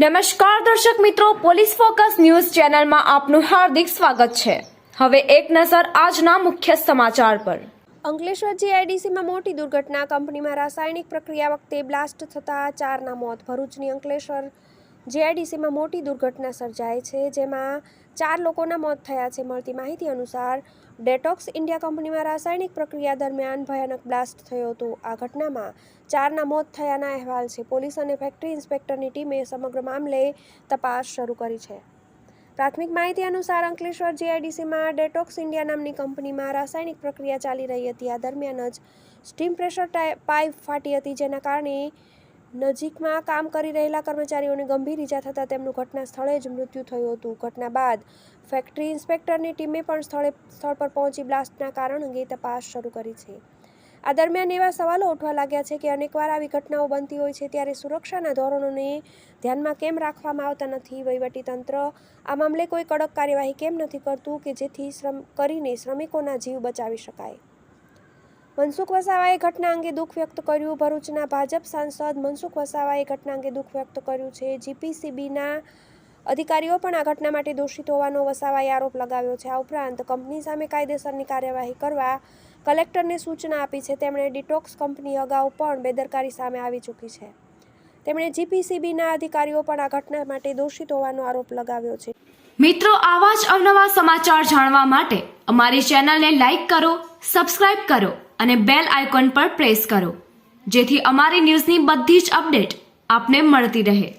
નમસ્કાર દર્શક મિત્રો, પોલીસ ફોકસ ન્યૂઝ ચેનલમાં આપનું હાર્દિક સ્વાગત છે। હવે એક નજર આજના મુખ્ય સમાચાર પર। અંકલેશ્વર જીઆઈડીસીમાં મોટી દુર્ઘટના। કંપનીમાં રાસાયણિક પ્રક્રિયા વખતે બ્લાસ્ટ થતાં 4ના મોત। ભરૂચની અંકલેશ્વર જીઆઈડીસીમાં મોટી દુર્ઘટના સર્જાઈ છે, જેમાં 4 લોકોના મોત થયા છે। મળતી માહિતી અનુસાર ડેટોક્સ ઇન્ડિયા કંપનીમાં રાસાયણિક પ્રક્રિયા દરમિયાન ભયાનક બ્લાસ્ટ થયો હતો। આ ઘટનામાં 4ના મોત થયાના અહેવાલ છે। પોલીસ અને ફેક્ટરી ઇન્સ્પેક્ટરની ટીમે સમગ્ર મામલે તપાસ શરૂ કરી છે। પ્રાથમિક માહિતી અનુસાર અંકલેશ્વર જીઆઈડીસીમાં ડેટોક્સ ઇન્ડિયા નામની કંપનીમાં રાસાયણિક પ્રક્રિયા ચાલી રહી હતી। આ દરમિયાન જ સ્ટીમ પ્રેશર પાઇપ ફાટી હતી, જેના કારણે નજીકમાં કામ કરી રહેલા કર્મચારીઓને ગંભીર ઈજા થતાં તેમનું ઘટના સ્થળે જ મૃત્યુ થયું હતું। ઘટના બાદ ફેક્ટરી ઇન્સ્પેક્ટરની ટીમે પણ સ્થળ પર પહોંચી બ્લાસ્ટના કારણ અંગે તપાસ શરૂ કરી છે। આ દરમિયાન એવા સવાલો ઉઠવા લાગ્યા છે કે અનેકવાર આવી ઘટનાઓ બનતી હોય છે, ત્યારે સુરક્ષાના ધોરણોને ધ્યાનમાં કેમ રાખવામાં આવતા નથી? વહીવટીતંત્ર આ મામલે કોઈ કડક કાર્યવાહી કેમ નથી કરતું કે જેથી કરીને શ્રમિકોના જીવ બચાવી શકાય? મનસુખ વસાવાએ ઘટના અંગે દુઃખ વ્યક્ત કર્યું। ભરૂચના ભાજપ સાંસદ મનસુખ વસાવાએ ઘટના અંગે દુઃખ વ્યક્ત કર્યું છે। જીપીસીબીના અધિકારીઓ પણ આ ઘટના માટે દોષિત હોવાનો વસાવાએ આરોપ લગાવ્યો છે। આ ઉપરાંત કંપની સામે કાયદેસરની કાર્યવાહી કરવા કલેક્ટરને સૂચના આપી છે। તેમણે ડિટોક્સ કંપની અગાઉ પણ બેદરકારી સામે આવી ચૂકી છે। તેમણે જીપીસીબીના અધિકારીઓ પણ આ ઘટના માટે દોષિત હોવાનો આરોપ લગાવ્યો છે। મિત્રો, આવા જ અવનવા સમાચાર જાણવા માટે અમારી ચેનલને લાઈક કરો, સબસ્ક્રાઇબ કરો અને બેલ આઇકોન પર પ્રેસ કરો, જેથી અમારી ન્યૂઝની બધી જ અપડેટ આપને મળતી રહે।